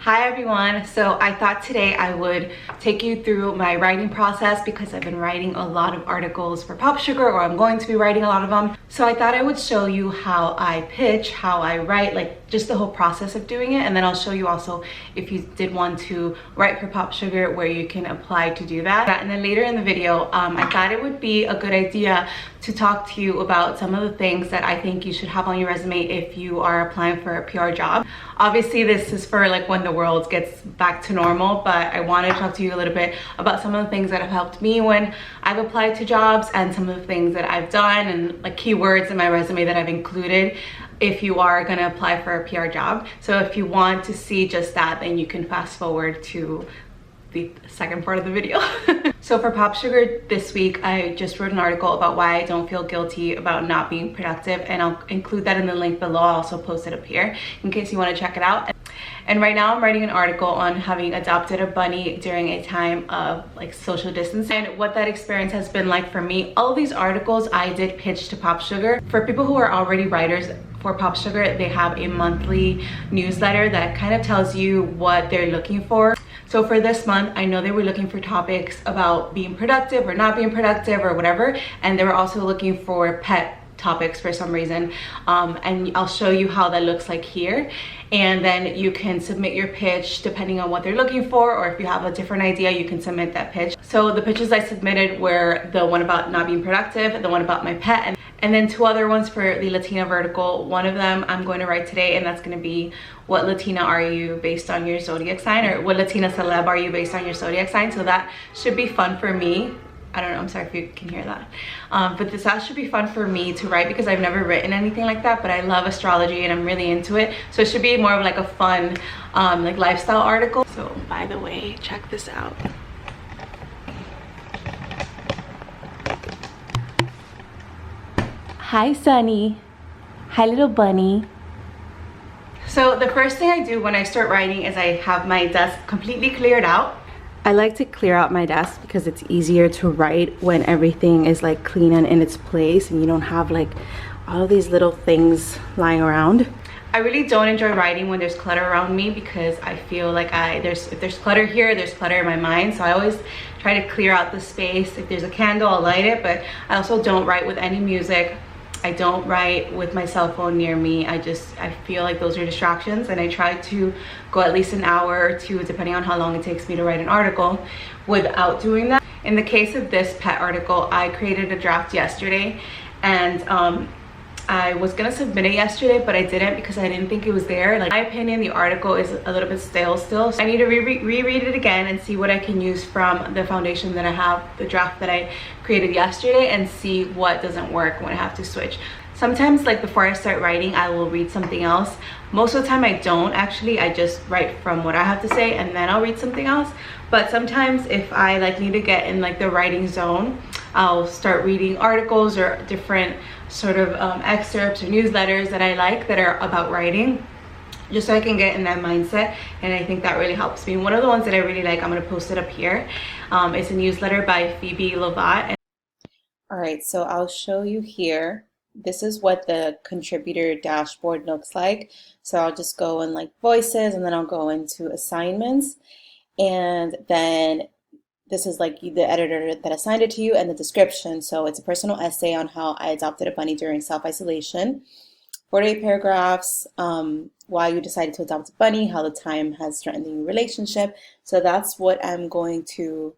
Hi everyone. So I thought today I would take you through my writing process because I've been writing a lot of articles for Popsugar, or I'm going to be writing a lot of them. So I thought I would show you how I pitch, how I write, like just the whole process of doing it. And then I'll show you also if you did want to write for Popsugar where you can apply to do that. And then later in the video, I thought it would be a good idea to talk to you about some of the things that I think you should have on your resume if you are applying for a PR job. Obviously this is for like when the world gets back to normal, but I wanted to talk to you a little bit about some of the things that have helped me when I've applied to jobs and some of the things that I've done and like keywords in my resume that I've included if you are going to apply for a PR job. So if you want to see just that, then you can fast forward to the second part of the video. So for Popsugar this week, I just wrote an article about why I don't feel guilty about not being productive, and I'll include that in the link below. I'll also post it up here in case you want to check it out. And right now I'm writing an article on having adopted a bunny during a time of like social distancing and what that experience has been like for me. All of these articles I did pitch to Popsugar. For people who are already writers for Popsugar, they have a monthly newsletter that kind of tells you what they're looking for. So for this month, I know they were looking for topics about being productive or not being productive or whatever, and they were also looking for pet topics for some reason, and I'll show you how that looks like here. And then you can submit your pitch depending on what they're looking for, or if you have a different idea, you can submit that pitch. So the pitches I submitted were the one about not being productive, the one about my pet, and then two other ones for the Latina vertical. One of them I'm going to write today, and that's going to be what Latina are you based on your zodiac sign, or what Latina celeb are you based on your zodiac sign. So that should be fun for me. I don't know, I'm sorry if you can hear that. But this should be fun for me to write because I've never written anything like that, but I love astrology and I'm really into it. So it should be more of like a fun like lifestyle article. So by the way, check this out. Hi Sunny. Hi little bunny. So the first thing I do when I start writing is I have my desk completely cleared out. I like to clear out my desk because it's easier to write when everything is like clean and in its place and you don't have like all of these little things lying around. I really don't enjoy writing when there's clutter around me because I feel like if there's clutter here, there's clutter in my mind. So I always try to clear out the space. If there's a candle, I'll light it, but I also don't write with any music. I don't write with my cell phone near me. I feel like those are distractions, and I try to go at least an hour or two, depending on how long it takes me to write an article, without doing that. In the case of this pet article, I created a draft yesterday, and I was gonna submit it yesterday, but I didn't because I didn't think it was there. Like, in my opinion, the article is a little bit stale still. So I need to reread it again and see what I can use from the foundation that I have, the draft that I created yesterday, and see what doesn't work when I have to switch. Sometimes, like before I start writing, I will read something else. Most of the time I don't actually. I just write from what I have to say and then I'll read something else. But sometimes if I like need to get in like the writing zone, I'll start reading articles or different sort of excerpts or newsletters that I like that are about writing, just so I can get in that mindset. And I think that really helps me. One of the ones that I really like, I'm going to post it up here. It's a newsletter by Phoebe Lovat. All right, so I'll show you here. This is what the contributor dashboard looks like. So I'll just go in like voices, and then I'll go into assignments, and then this is like the editor that assigned it to you, and the description. So it's a personal essay on how I adopted a bunny during self-isolation. 48 paragraphs, why you decided to adopt a bunny, how the time has strengthened your relationship. So that's what I'm going to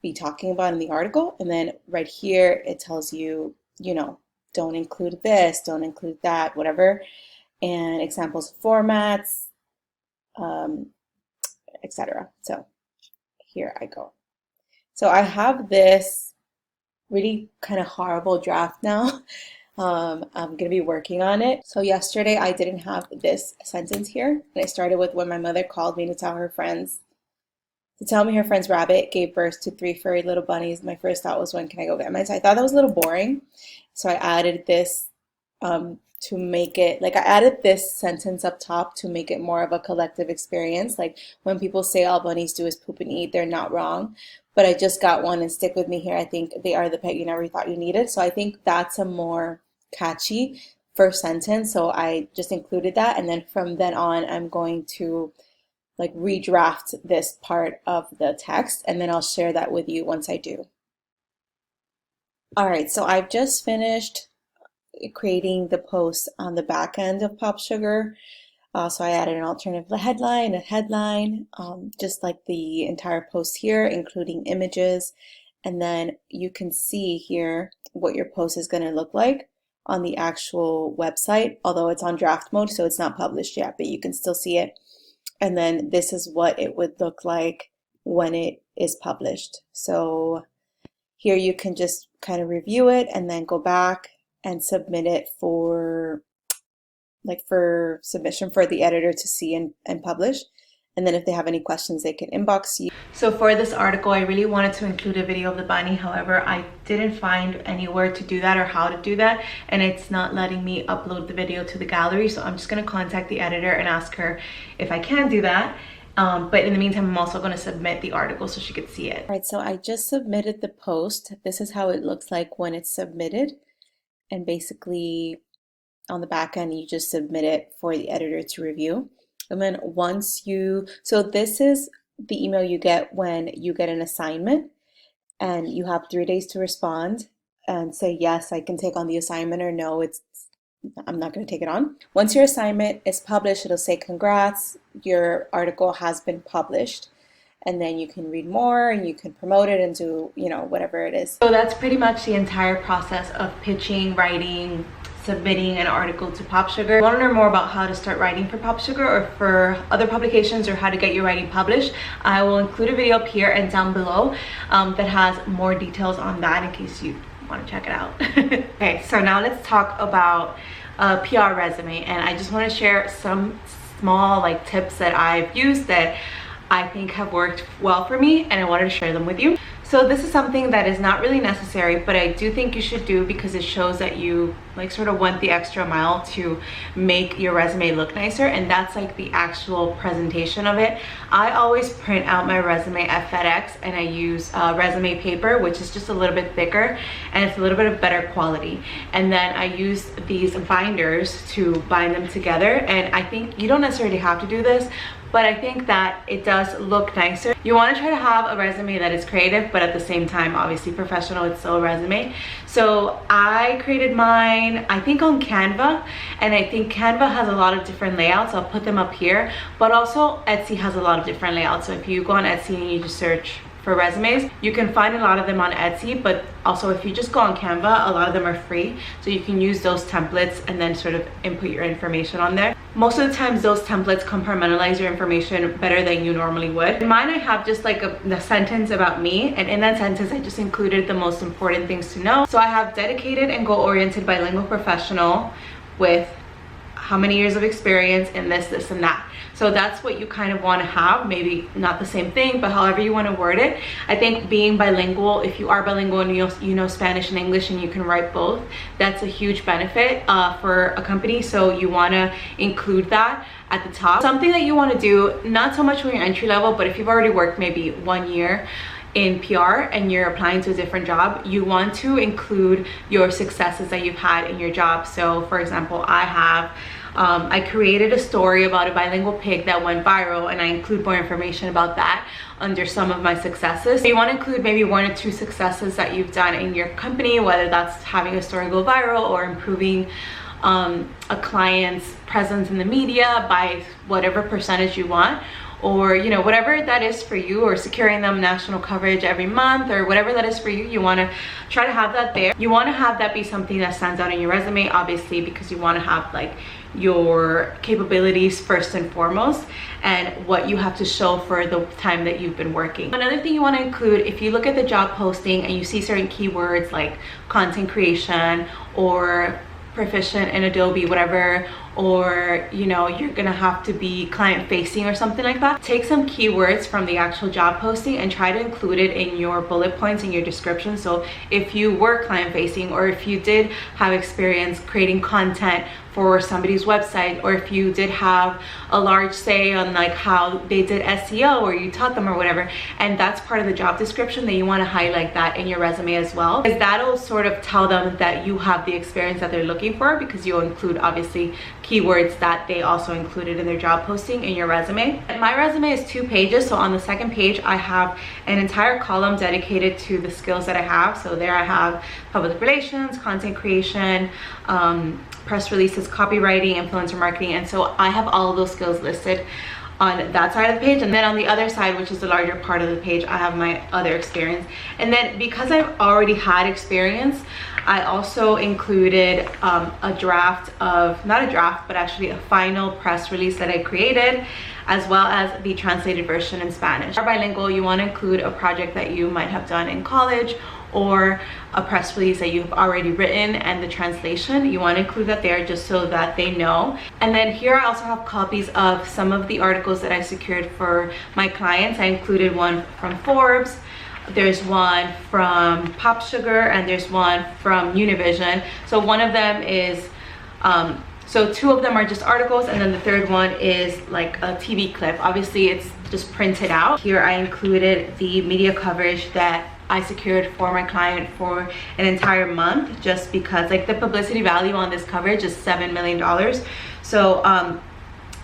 be talking about in the article. And then right here, it tells you, you know, don't include this, don't include that, whatever, and examples of formats, etc. So here I go. So I have this really kind of horrible draft now. I'm going to be working on it. So yesterday I didn't have this sentence here. And I started with when my mother called me to tell me her friend's rabbit gave birth to 3 furry little bunnies. My first thought was, when can I go get mine? So I thought that was a little boring. So I added this to make it, like I added this sentence up top to make it more of a collective experience. Like when people say all bunnies do is poop and eat, they're not wrong. But I just got one, and stick with me here. I think they are the pet you never thought you needed. So I think that's a more catchy first sentence. So I just included that. And then from then on, I'm going to like redraft this part of the text, and then I'll share that with you once I do. All right, so I've just finished creating the post on the back end of Popsugar. So I added an alternative headline, a headline, just like the entire post here, including images. And then you can see here what your post is going to look like on the actual website, although it's on draft mode, so it's not published yet, but you can still see it. And then this is what it would look like when it is published. So here you can just kind of review it and then go back and submit it for submission for the editor to see and publish. And then if they have any questions, they can inbox you. So for this article, I really wanted to include a video of the bunny. However, I didn't find anywhere to do that or how to do that. And it's not letting me upload the video to the gallery. So I'm just going to contact the editor and ask her if I can do that. But in the meantime, I'm also going to submit the article so she could see it. All right, so I just submitted the post. This is how it looks like when it's submitted. And basically on the back end, you just submit it for the editor to review. And then so this is the email you get when you get an assignment, and you have 3 days to respond and say, yes, I can take on the assignment, or no, I'm not going to take it on. Once your assignment is published, it'll say, congrats, your article has been published. And then you can read more and you can promote it and do, whatever it is. So that's pretty much the entire process of pitching, writing, submitting an article to Popsugar. If you want to learn more about how to start writing for Popsugar or for other publications, or how to get your writing published, I will include a video up here and down below that has more details on that in case you want to check it out. Okay, so now let's talk about a PR resume, and I just want to share some small tips that I've used that I think have worked well for me, and I wanted to share them with you. So this is something that is not really necessary, but I do think you should do because it shows that you sort of went the extra mile to make your resume look nicer, and that's the actual presentation of it. I always print out my resume at FedEx, and I use resume paper, which is just a little bit thicker and it's a little bit of better quality. And then I use these binders to bind them together, and I think you don't necessarily have to do this, but I think that it does look nicer. You want to try to have a resume that is creative, but at the same time, obviously professional. It's still a resume. So I created mine, I think, on Canva, and I think Canva has a lot of different layouts. I'll put them up here, but also Etsy has a lot of different layouts. So if you go on Etsy and you just search for resumes, you can find a lot of them on Etsy, but also if you just go on Canva, a lot of them are free, so you can use those templates and then sort of input your information on there. Most of the times those templates compartmentalize your information better than you normally would. In mine, I have just a sentence about me, and in that sentence I just included the most important things to know. So I have dedicated and goal-oriented bilingual professional with how many years of experience in this and that. So that's what you kind of want to have. Maybe not the same thing, but however you want to word it. I think being bilingual, if you are bilingual and you know Spanish and English and you can write both, that's a huge benefit for a company. So you want to include that at the top. Something that you want to do, not so much when you're entry level, but if you've already worked maybe 1 year in PR and you're applying to a different job, you want to include your successes that you've had in your job. So for example, I created a story about a bilingual pig that went viral, and I include more information about that under some of my successes. So you want to include maybe 1 or 2 successes that you've done in your company, whether that's having a story go viral or improving a client's presence in the media by whatever percentage you want, or whatever that is for you, or securing them national coverage every month, or whatever that is for you. You want to try to have that there. You want to have that be something that stands out in your resume, obviously, because you want to have your capabilities first and foremost, and what you have to show for the time that you've been working. Another thing you want to include, if you look at the job posting and you see certain keywords like content creation or proficient in Adobe, whatever, or you're gonna have to be client facing or something like that, take some keywords from the actual job posting and try to include it in your bullet points in your description. So if you were client facing, or if you did have experience creating content for somebody's website, or if you did have a large say on how they did SEO, or you taught them or whatever, and that's part of the job description, then you want to highlight that in your resume as well, because that'll sort of tell them that you have the experience that they're looking for, because you'll include obviously keywords that they also included in their job posting in your resume. My resume is 2 pages, so on the second page I have an entire column dedicated to the skills that I have. So there I have public relations, content creation, press releases, copywriting, influencer marketing, and so I have all of those skills listed on that side of the page. And then on the other side, which is the larger part of the page, I have my other experience. And then because I've already had experience, I also included a draft of, not a draft, but actually a final press release that I created, as well as the translated version in Spanish. For bilingual, you want to include a project that you might have done in college, or a press release that you've already written, and the translation, you want to include that there just so that they know. And then here I also have copies of some of the articles that I secured for my clients. I included one from Forbes, there's one from Popsugar, and there's one from Univision. So one of them is so 2 of them are just articles, and then the third one is like a TV clip. Obviously it's just printed out. Here I included the media coverage that I secured for my client for an entire month, just because like the publicity value on this coverage is $7 million. So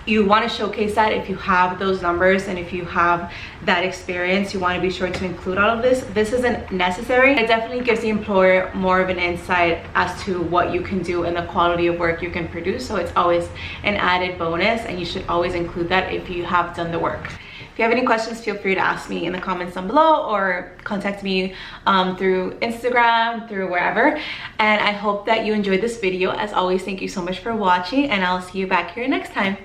you want to showcase that if you have those numbers, and if you have that experience, you want to be sure to include all of this. This isn't necessary. It definitely gives the employer more of an insight as to what you can do and the quality of work you can produce. So it's always an added bonus, and you should always include that if you have done the work. If you have any questions, feel free to ask me in the comments down below, or contact me through Instagram, through wherever. And I hope that you enjoyed this video. As always, thank you so much for watching, and I'll see you back here next time.